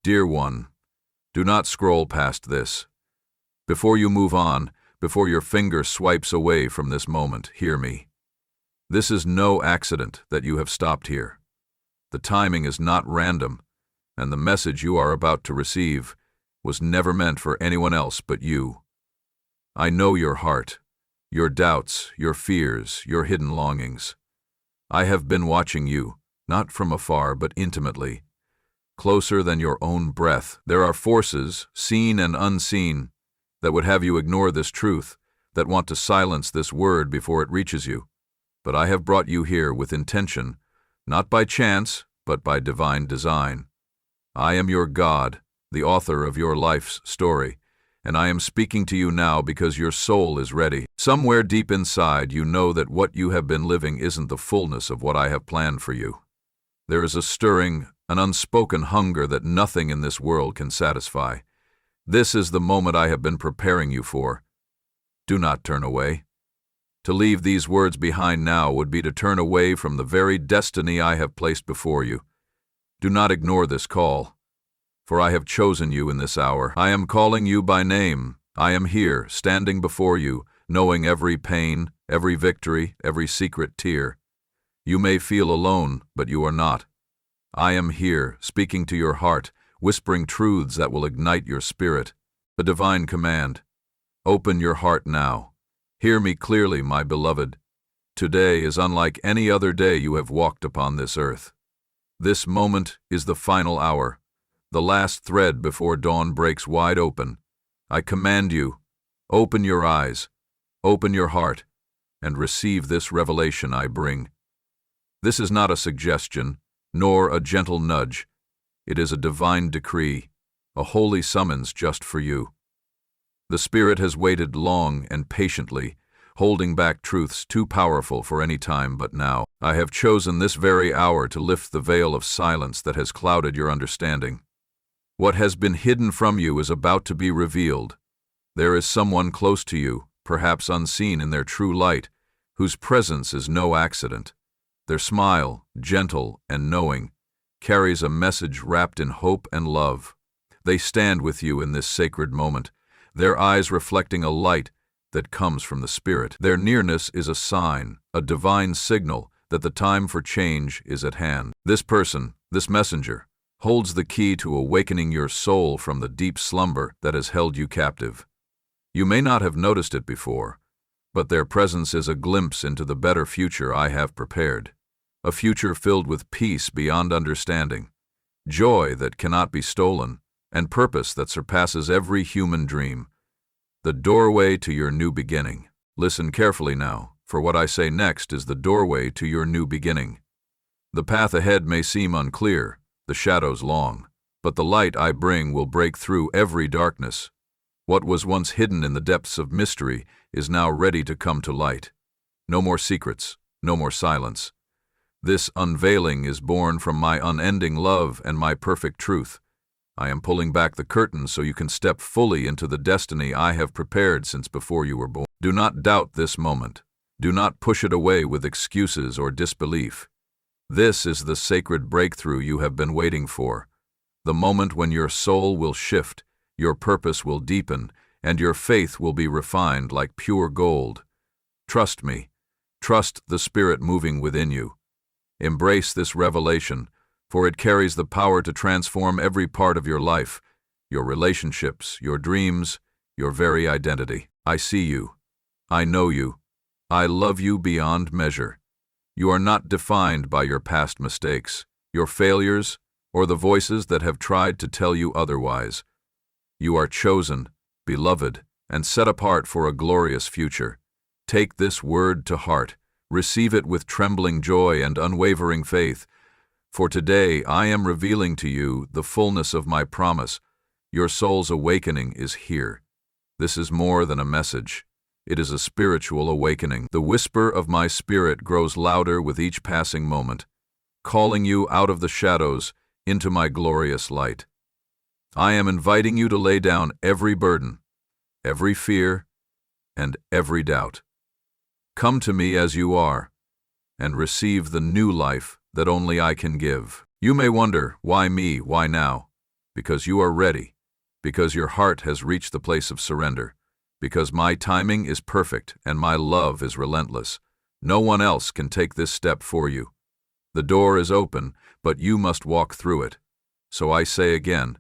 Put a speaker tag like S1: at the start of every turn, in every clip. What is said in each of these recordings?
S1: Dear one, do not scroll past this. Before you move on, before your finger swipes away from this moment, hear me. This is no accident that you have stopped here. The timing is not random, and the message you are about to receive was never meant for anyone else but you. I know your heart, your doubts, your fears, your hidden longings. I have been watching you, not from afar, but intimately, closer than your own breath. There are forces, seen and unseen, that would have you ignore this truth, that want to silence this word before it reaches you. But I have brought you here with intention, not by chance, but by divine design. I am your God, the author of your life's story, and I am speaking to you now because your soul is ready. Somewhere deep inside, you know that what you have been living isn't the fullness of what I have planned for you. There is a stirring, an unspoken hunger that nothing in this world can satisfy. This is the moment I have been preparing you for. Do not turn away. To leave these words behind now would be to turn away from the very destiny I have placed before you. Do not ignore this call, for I have chosen you in this hour. I am calling you by name. I am here, standing before you, knowing every pain, every victory, every secret tear. You may feel alone, but you are not. I am here, speaking to your heart, whispering truths that will ignite your spirit. A divine command. Open your heart now. Hear me clearly, my beloved. Today is unlike any other day you have walked upon this earth. This moment is the final hour, the last thread before dawn breaks wide open. I command you, open your eyes, open your heart, and receive this revelation I bring. This is not a suggestion, nor a gentle nudge. It is a divine decree, a holy summons just for you. The Spirit has waited long and patiently, holding back truths too powerful for any time but now. I have chosen this very hour to lift the veil of silence that has clouded your understanding. What has been hidden from you is about to be revealed. There is someone close to you, perhaps unseen in their true light, whose presence is no accident. Their smile, gentle and knowing, carries a message wrapped in hope and love. They stand with you in this sacred moment, their eyes reflecting a light that comes from the Spirit. Their nearness is a sign, a divine signal that the time for change is at hand. This person, this messenger, holds the key to awakening your soul from the deep slumber that has held you captive. You may not have noticed it before, but their presence is a glimpse into the better future I have prepared. A future filled with peace beyond understanding, joy that cannot be stolen, and purpose that surpasses every human dream. The doorway to your new beginning. Listen carefully now, for what I say next is the doorway to your new beginning. The path ahead may seem unclear, the shadows long, but the light I bring will break through every darkness. What was once hidden in the depths of mystery is now ready to come to light. No more secrets, no more silence. This unveiling is born from my unending love and my perfect truth. I am pulling back the curtain so you can step fully into the destiny I have prepared since before you were born. Do not doubt this moment. Do not push it away with excuses or disbelief. This is the sacred breakthrough you have been waiting for. The moment when your soul will shift, your purpose will deepen, and your faith will be refined like pure gold. Trust me. Trust the Spirit moving within you. Embrace this revelation, for it carries the power to transform every part of your life, your relationships, your dreams, your very identity. I see you. I know you. I love you beyond measure. You are not defined by your past mistakes, your failures, or the voices that have tried to tell you otherwise. You are chosen, beloved, and set apart for a glorious future. Take this word to heart. Receive it with trembling joy and unwavering faith. For today I am revealing to you the fullness of my promise. Your soul's awakening is here. This is more than a message. It is a spiritual awakening. The whisper of my Spirit grows louder with each passing moment, calling you out of the shadows into my glorious light. I am inviting you to lay down every burden, every fear, and every doubt. Come to me as you are, and receive the new life that only I can give. You may wonder, why me, why now? because you are ready, because your heart has reached the place of surrender, because my timing is perfect and my love is relentless. No one else can take this step for you. The door is open, but you must walk through it. So I say again,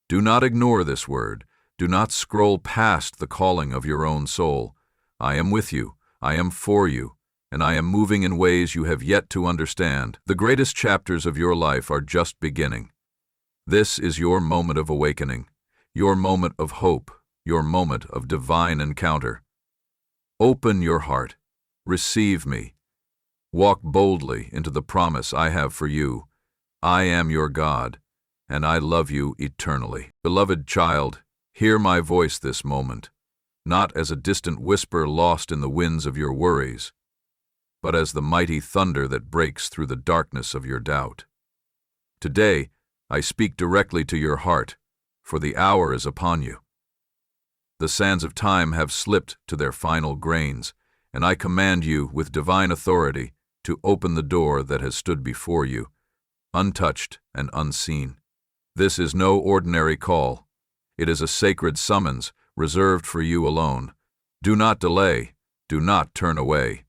S1: do not ignore this word. Do not scroll past the calling of your own soul. I am with you, I am for you, and I am moving in ways you have yet to understand. The greatest chapters of your life are just beginning. This is your moment of awakening, your moment of hope, your moment of divine encounter. Open your heart. Receive me. Walk boldly into the promise I have for you. I am your God, and I love you eternally. Beloved child, hear my voice this moment, not as a distant whisper lost in the winds of your worries, but as the mighty thunder that breaks through the darkness of your doubt. Today, I speak directly to your heart, for the hour is upon you. The sands of time have slipped to their final grains, and I command you with divine authority to open the door that has stood before you, untouched and unseen. This is no ordinary call. It is a sacred summons reserved for you alone. Do not delay. Do not turn away.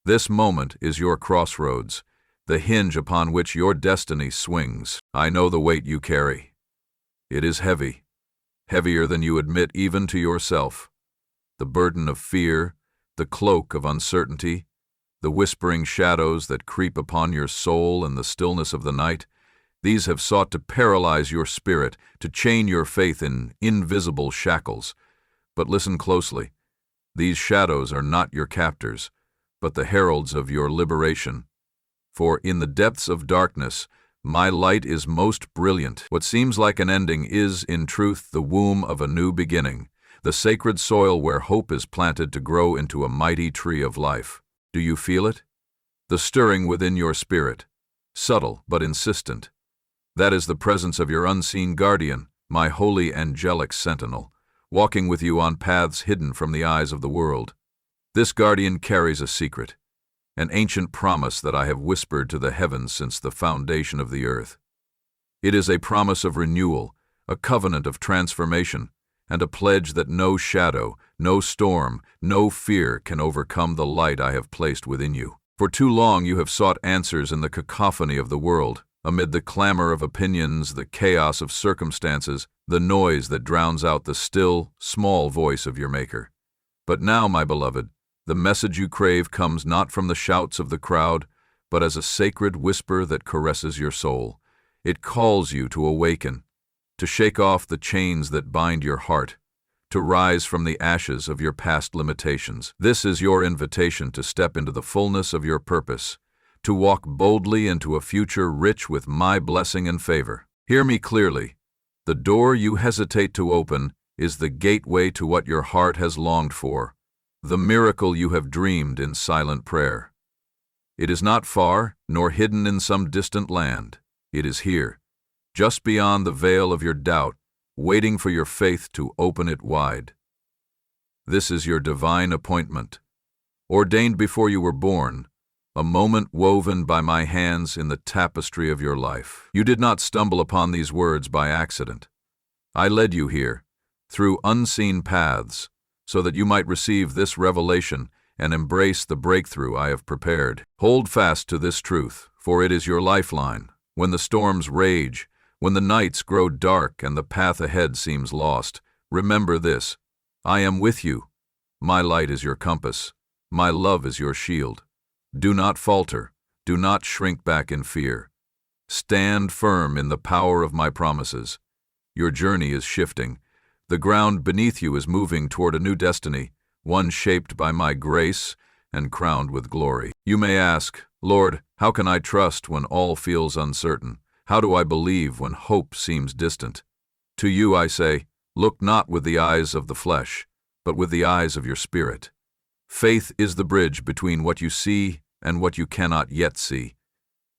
S1: This moment is your crossroads, the hinge upon which your destiny swings. I know the weight you carry. It is heavy, heavier than you admit even to yourself. The burden of fear, the cloak of uncertainty, the whispering shadows that creep upon your soul in the stillness of the night, these have sought to paralyze your spirit, to chain your faith in invisible shackles. But listen closely. These shadows are not your captors, but the heralds of your liberation. For in the depths of darkness, my light is most brilliant. What seems like an ending is, in truth, the womb of a new beginning, the sacred soil where hope is planted to grow into a mighty tree of life. Do you feel it? The stirring within your spirit, subtle but insistent. That is the presence of your unseen guardian, my holy angelic sentinel, walking with you on paths hidden from the eyes of the world. This guardian carries a secret, an ancient promise that I have whispered to the heavens since the foundation of the earth. It is a promise of renewal, a covenant of transformation, and a pledge that no shadow, no storm, no fear can overcome the light I have placed within you. For too long you have sought answers in the cacophony of the world, amid the clamor of opinions, the chaos of circumstances, the noise that drowns out the still, small voice of your Maker. But now, my beloved, the message you crave comes not from the shouts of the crowd, but as a sacred whisper that caresses your soul. It calls you to awaken, to shake off the chains that bind your heart, to rise from the ashes of your past limitations. This is your invitation to step into the fullness of your purpose, to walk boldly into a future rich with my blessing and favor. Hear me clearly. The door you hesitate to open is the gateway to what your heart has longed for, the miracle you have dreamed in silent prayer. It is not far, nor hidden in some distant land. It is here, just beyond the veil of your doubt, waiting for your faith to open it wide. This is your divine appointment, ordained before you were born, a moment woven by my hands in the tapestry of your life. You did not stumble upon these words by accident. I led you here, through unseen paths, so that you might receive this revelation and embrace the breakthrough I have prepared. Hold fast to this truth, for it is your lifeline. When the storms rage, when the nights grow dark and the path ahead seems lost, remember this: I am with you. My light is your compass. My love is your shield. Do not falter. Do not shrink back in fear. Stand firm in the power of my promises. Your journey is shifting. The ground beneath you is moving toward a new destiny, one shaped by my grace and crowned with glory. You may ask, Lord, how can I trust when all feels uncertain? How do I believe when hope seems distant? To you I say, look not with the eyes of the flesh, but with the eyes of your spirit. Faith is the bridge between what you see and what you cannot yet see.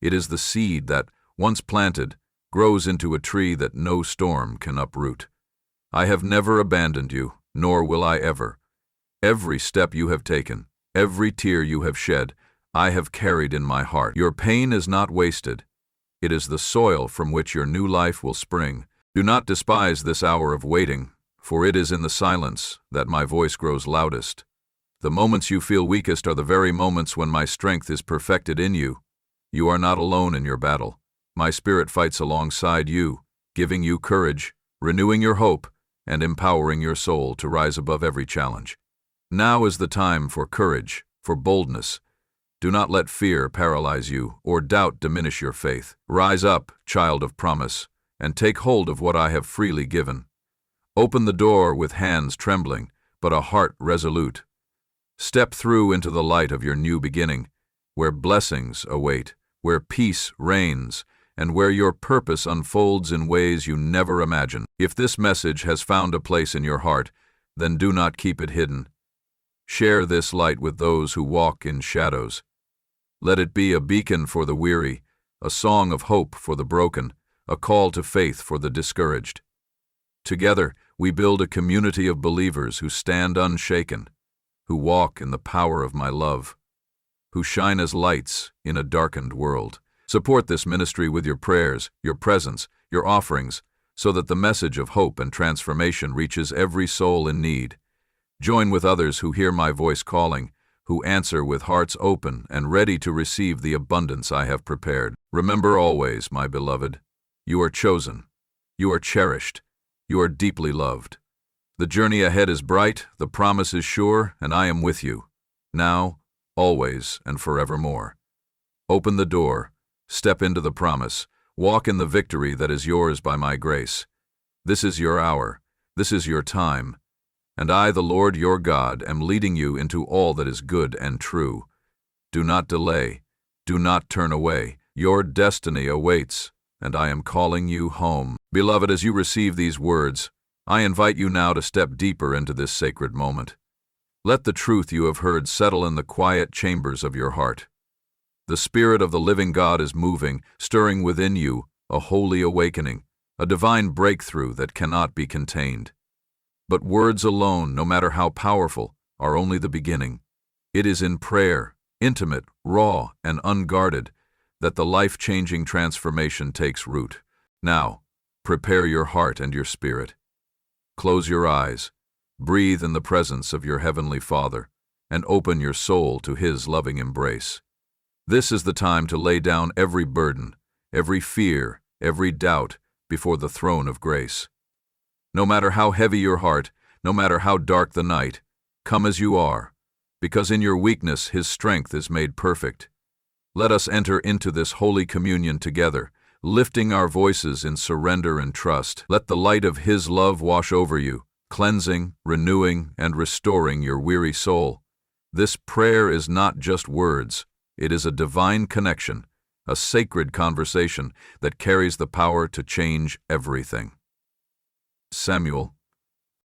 S1: It is the seed that, once planted, grows into a tree that no storm can uproot. I have never abandoned you, nor will I ever. Every step you have taken, every tear you have shed, I have carried in my heart. Your pain is not wasted. It is the soil from which your new life will spring, Do not despise this hour of waiting, for it is in the silence that my voice grows loudest. The moments you feel weakest are the very moments when my strength is perfected in you. You are not alone in your battle. My Spirit fights alongside you, giving you courage, renewing your hope, and empowering your soul to rise above every challenge. Now is the time for courage, for boldness. Do not let fear paralyze you or doubt diminish your faith. Rise up, child of promise, and take hold of what I have freely given. Open the door with hands trembling, but a heart resolute. Step through into the light of your new beginning, where blessings await, where peace reigns, and where your purpose unfolds in ways you never imagined. If this message has found a place in your heart, then do not keep it hidden. Share this light with those who walk in shadows. Let it be a beacon for the weary, a song of hope for the broken, a call to faith for the discouraged. Together, we build a community of believers who stand unshaken, who walk in the power of my love, who shine as lights in a darkened world. Support this ministry with your prayers, your presence, your offerings, so that the message of hope and transformation reaches every soul in need. Join with others who hear my voice calling, who answer with hearts open and ready to receive the abundance I have prepared. Remember always, my beloved, you are chosen, you are cherished, you are deeply loved. The journey ahead is bright, the promise is sure, and I am with you, now, always, and forevermore. Open the door, step into the promise, walk in the victory that is yours by my grace. This is your hour, this is your time, and I, the Lord your God, am leading you into all that is good and true. Do not delay, do not turn away. Your destiny awaits, and I am calling you home. Beloved, as you receive these words, I invite you now to step deeper into this sacred moment. Let the truth you have heard settle in the quiet chambers of your heart. The Spirit of the living God is moving, stirring within you a holy awakening, a divine breakthrough that cannot be contained. But words alone, no matter how powerful, are only the beginning. It is in prayer, intimate, raw, and unguarded, that the life-changing transformation takes root. Now, prepare your heart and your spirit. Close your eyes, breathe in the presence of your Heavenly Father, and open your soul to His loving embrace. This is the time to lay down every burden, every fear, every doubt before the throne of grace. No matter how heavy your heart, no matter how dark the night, come as you are, because in your weakness His strength is made perfect. Let us enter into this holy communion together, lifting our voices in surrender and trust. Let the light of His love wash over you, cleansing, renewing, and restoring your weary soul. This prayer is not just words, it is a divine connection, a sacred conversation that carries the power to change everything. Samuel.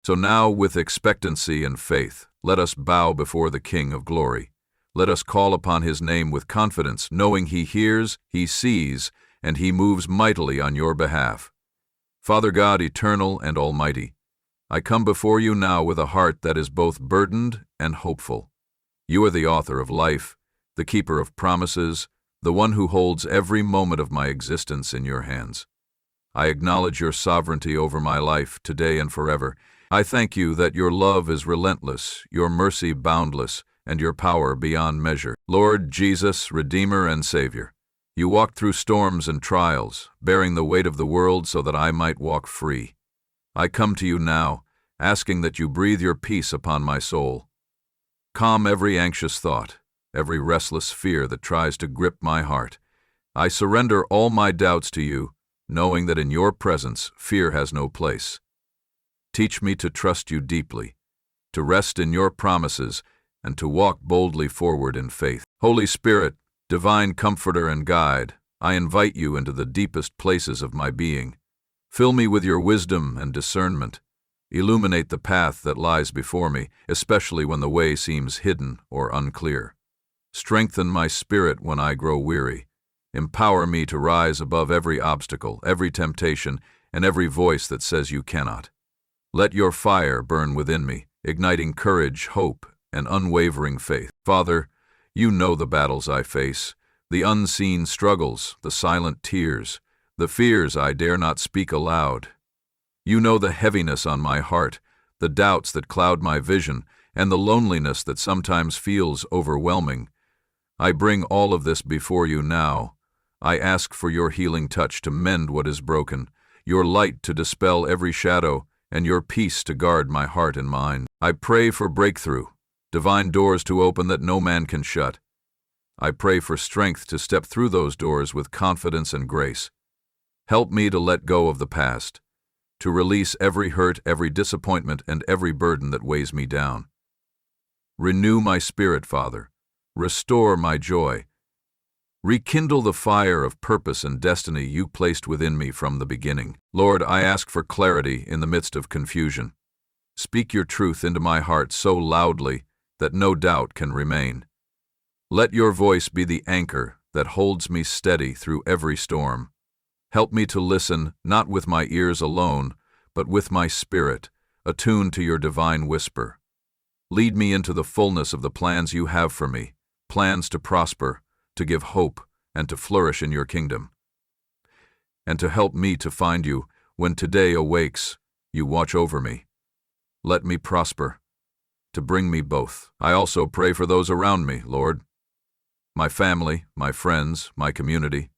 S1: So now, with expectancy and faith, let us bow before the King of glory. Let us call upon His name with confidence, knowing He hears, He sees, and He moves mightily on your behalf. Father God, eternal and almighty, I come before you now with a heart that is both burdened and hopeful. You are the author of life, the keeper of promises, the one who holds every moment of my existence in your hands. I acknowledge your sovereignty over my life today and forever. I thank you that your love is relentless, your mercy boundless, and your power beyond measure. Lord Jesus, Redeemer and Savior, you walked through storms and trials, bearing the weight of the world so that I might walk free. I come to you now, asking that you breathe your peace upon my soul. Calm every anxious thought, every restless fear that tries to grip my heart. I surrender all my doubts to you, knowing that in your presence fear has no place. Teach me to trust you deeply, to rest in your promises, and to walk boldly forward in faith. Holy Spirit, divine comforter and guide, I invite you into the deepest places of my being. Fill me with your wisdom and discernment. Illuminate the path that lies before me, especially when the way seems hidden or unclear. Strengthen my spirit when I grow weary. Empower me to rise above every obstacle, every temptation, and every voice that says you cannot. Let your fire burn within me, igniting courage, hope, and unwavering faith. Father, you know the battles I face, the unseen struggles, the silent tears, the fears I dare not speak aloud. You know the heaviness on my heart, the doubts that cloud my vision, and the loneliness that sometimes feels overwhelming. I bring all of this before you now. I ask for your healing touch to mend what is broken, your light to dispel every shadow, and your peace to guard my heart and mind. I pray for breakthrough, divine doors to open that no man can shut. I pray for strength to step through those doors with confidence and grace. Help me to let go of the past, to release every hurt, every disappointment, and every burden that weighs me down. Renew my spirit, Father. Restore my joy. Rekindle the fire of purpose and destiny you placed within me from the beginning. Lord, I ask for clarity in the midst of confusion. Speak your truth into my heart so loudly that no doubt can remain. Let your voice be the anchor that holds me steady through every storm. Help me to listen, not with my ears alone, but with my spirit, attuned to your divine whisper. Lead me into the fullness of the plans you have for me, plans to prosper, to give hope, and to flourish in your kingdom. And to help me to find you when today awakes, you watch over me. Let me prosper, to bring me both. I also pray for those around me, Lord. My family, my friends, my community.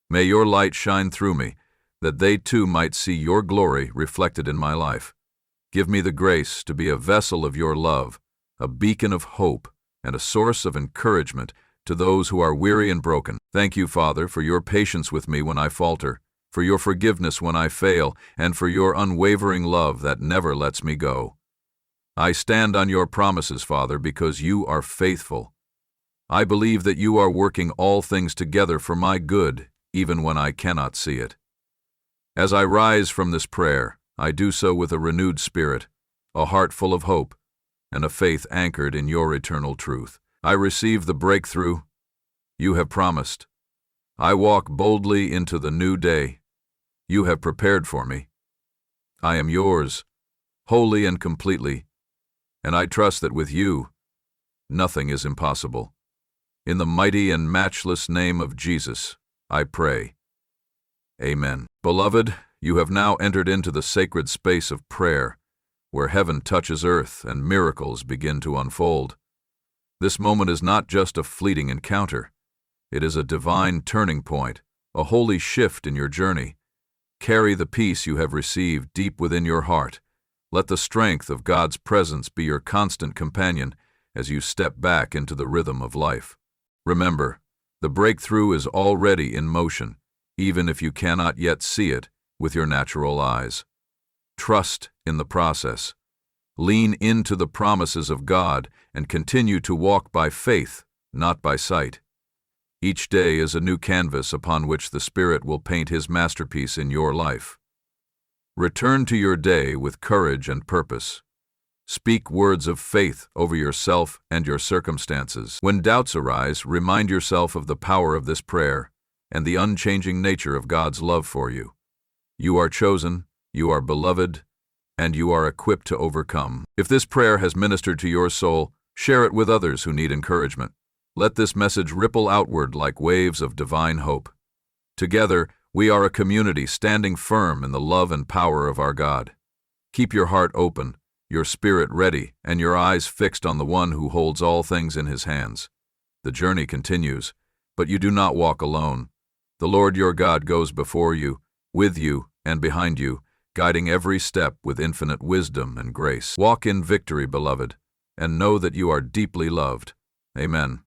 S1: May your light shine through me, that they too might see your glory reflected in my life. Give me the grace to be a vessel of your love, a beacon of hope, and a source of encouragement to those who are weary and broken. Thank you, Father, for your patience with me when I falter, for your forgiveness when I fail, and for your unwavering love that never lets me go. I stand on your promises, Father, because you are faithful. I believe that you are working all things together for my good, even when I cannot see it. As I rise from this prayer, I do so with a renewed spirit, a heart full of hope, and a faith anchored in your eternal truth. I receive the breakthrough you have promised. I walk boldly into the new day you have prepared for me. I am yours, wholly and completely, and I trust that with you, nothing is impossible. In the mighty and matchless name of Jesus, I pray. Amen. Beloved, you have now entered into the sacred space of prayer, where heaven touches earth and miracles begin to unfold. This moment is not just a fleeting encounter. It is a divine turning point, a holy shift in your journey. Carry the peace you have received deep within your heart. Let the strength of God's presence be your constant companion as you step back into the rhythm of life. Remember, the breakthrough is already in motion, even if you cannot yet see it with your natural eyes. Trust in the process. Lean into the promises of God and continue to walk by faith, not by sight. Each day is a new canvas upon which the Spirit will paint His masterpiece in your life. Return to your day with courage and purpose. Speak words of faith over yourself and your circumstances. When doubts arise, remind yourself of the power of this prayer and the unchanging nature of God's love for you. You are chosen, you are beloved, and you are equipped to overcome. If this prayer has ministered to your soul, share it with others who need encouragement. Let this message ripple outward like waves of divine hope. Together, we are a community standing firm in the love and power of our God. Keep your heart open, your spirit ready, and your eyes fixed on the one who holds all things in His hands. The journey continues, but you do not walk alone. The Lord your God goes before you, with you, and behind you, guiding every step with infinite wisdom and grace. Walk in victory, beloved, and know that you are deeply loved. Amen.